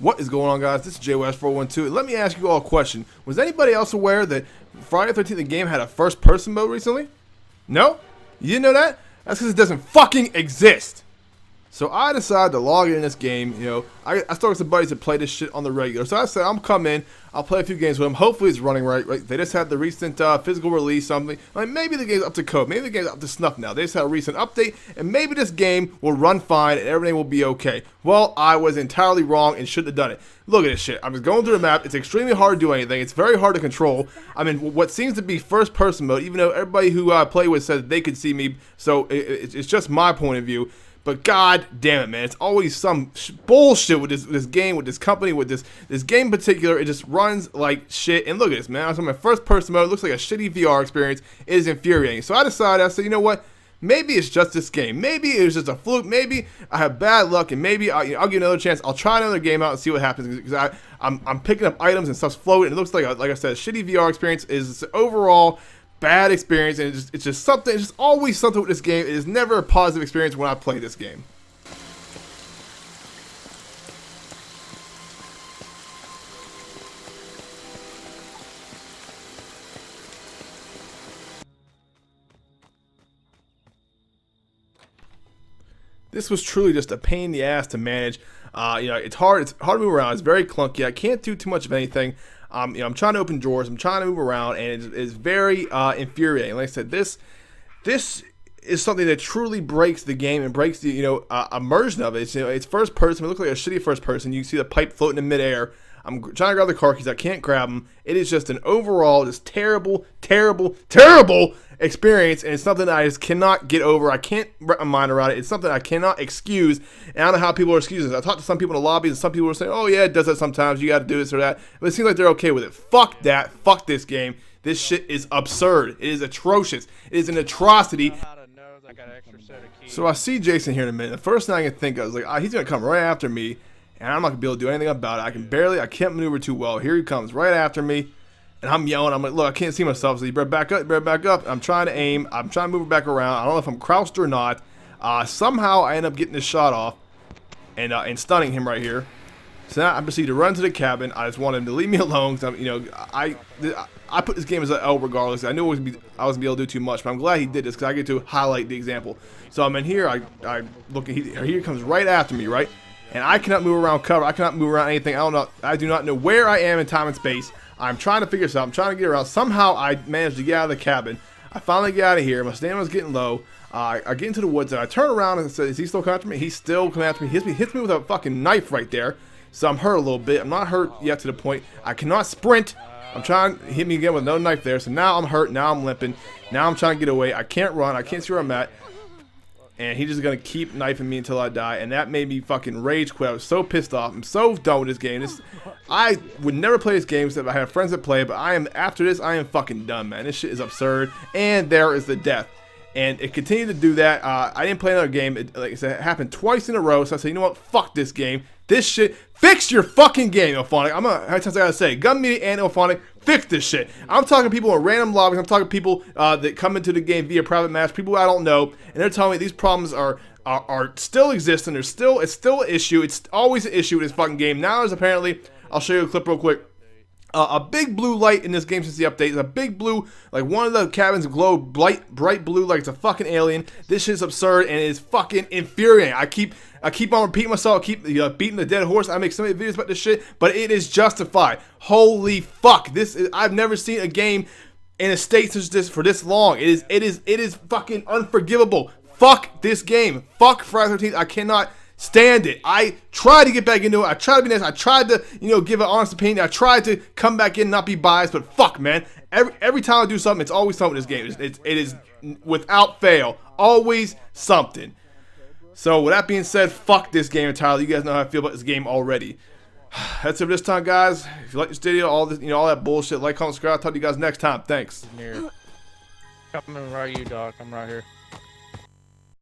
What is going on, guys? This is JWest412. Let me ask you all a question. Was anybody else aware that Friday the 13th The Game had a first-person mode recently? No? You didn't know that? That's because it doesn't fucking exist. So I decided to log in this game. You know, I started with some buddies that play this shit on the regular. So I said, I'm coming in. I'll play a few games with them. Hopefully it's running right. They just had the recent physical release, something. Like maybe the game's up to code. Maybe the game's up to snuff now. They just had a recent update, and maybe this game will run fine and everything will be okay. Well, I was entirely wrong and shouldn't have done it. Look at this shit. I'm just going through the map. It's extremely hard to do anything. It's very hard to control. I'm in what seems to be first-person mode, even though everybody who I play with says they could see me. So it's just my point of view. But god damn it, man, it's always some bullshit with this game, with this company, with this game in particular. It just runs like shit. And look at this, man. I was on my first person mode. It looks like a shitty VR experience. It is infuriating. So I said, you know what? Maybe it's just this game. Maybe it was just a fluke. Maybe I have bad luck, and maybe I'll give another chance. I'll try another game out and see what happens. Because I'm picking up items and stuff's floating. It looks like I said, a shitty VR experience is overall bad experience, and it's just something. It's just always something with this game. It is never a positive experience when I play this game. This was truly just a pain in the ass to manage. You know, it's hard to move around. It's very clunky. I can't do too much of anything. You know, I'm trying to open drawers. I'm trying to move around, and it's very infuriating. Like I said, this is something that truly breaks the game and breaks the immersion of it. It's first person. It looks like a shitty first person. You see the pipe floating in midair. I'm trying to grab the car keys. I can't grab them. It is just an overall just terrible, terrible, terrible experience, and it's something that I just cannot get over. I can't wrap my mind around it. It's something I cannot excuse, and I don't know how people are excusing it. I talked to some people in the lobbies, and some people were saying, oh yeah, it does that sometimes. You got to do this or that. But it seems like they're okay with it. Fuck that. Fuck this game. This shit is absurd. It is atrocious. It is an atrocity. So I see Jason here in a minute. The first thing I can think of is like, he's going to come right after me, and I'm not going to be able to do anything about it. I can't maneuver too well. Here he comes right after me, and I'm yelling. I'm like, look, I can't see myself, so you better back up, I'm trying to aim. I'm trying to move it back around. I don't know if I'm crouched or not. Somehow I end up getting this shot off and stunning him right here. So now I proceed to run to the cabin. I just want him to leave me alone, because I put this game as an L regardless. I knew I wasn't going to be able to do too much, but I'm glad he did this because I get to highlight the example. So I'm in here. I look at here he comes right after me, right? And I cannot move around cover. I cannot move around anything. I do not know where I am in time and space. I'm trying to figure this out. I'm trying to get around. Somehow I managed to get out of the cabin. I finally get out of here. My stamina's getting low. I get into the woods and I turn around and say, is he still coming after me? He's still coming after me. Hits me with a fucking knife right there. So I'm hurt a little bit. I'm not hurt yet to the point. I cannot sprint. I'm trying to hit me again with no knife there. So now I'm hurt. Now I'm limping. Now I'm trying to get away. I can't run. I can't see where I'm at. And he's just going to keep knifing me until I die. And that made me fucking rage quit. I was so pissed off. I'm so done with this game. I would never play this game except I have friends that play it. But after this, I am fucking done, man. This shit is absurd. And there is the death. And it continued to do that. I didn't play another game. Like I said, it happened twice in a row. So I said, you know what? Fuck this game. This shit. Fix your fucking game, Ilphonic. How many times I gotta say? Gun Media and Ilphonic, fix this shit. I'm talking to people in random lobbies. I'm talking to people that come into the game via private match. People I don't know, and they're telling me these problems are still existing. It's still an issue. It's always an issue with this fucking game. Now there's apparently, I'll show you a clip real quick. A big blue light in this game since the update. It's a big blue, like one of the cabins glow bright blue like it's a fucking alien. This shit's absurd and it's fucking infuriating. I keep on repeating myself. I keep beating the dead horse. I make so many videos about this shit, but it is justified. Holy fuck! I've never seen a game in a state such as this for this long. It is fucking unforgivable. Fuck this game. Fuck Friday the 13th. I cannot stand it. I tried to get back into it. I tried to be nice. I tried to, give an honest opinion. I tried to come back in, not be biased. But fuck, man. Every time I do something, it's always something in this game. It is without fail, always something. So with that being said, fuck this game entirely. You guys know how I feel about this game already. That's it for this time, guys. If you like this video, all this, all that bullshit, like, comment, subscribe. I'll talk to you guys next time. Thanks. Coming right, you dog. I'm right here.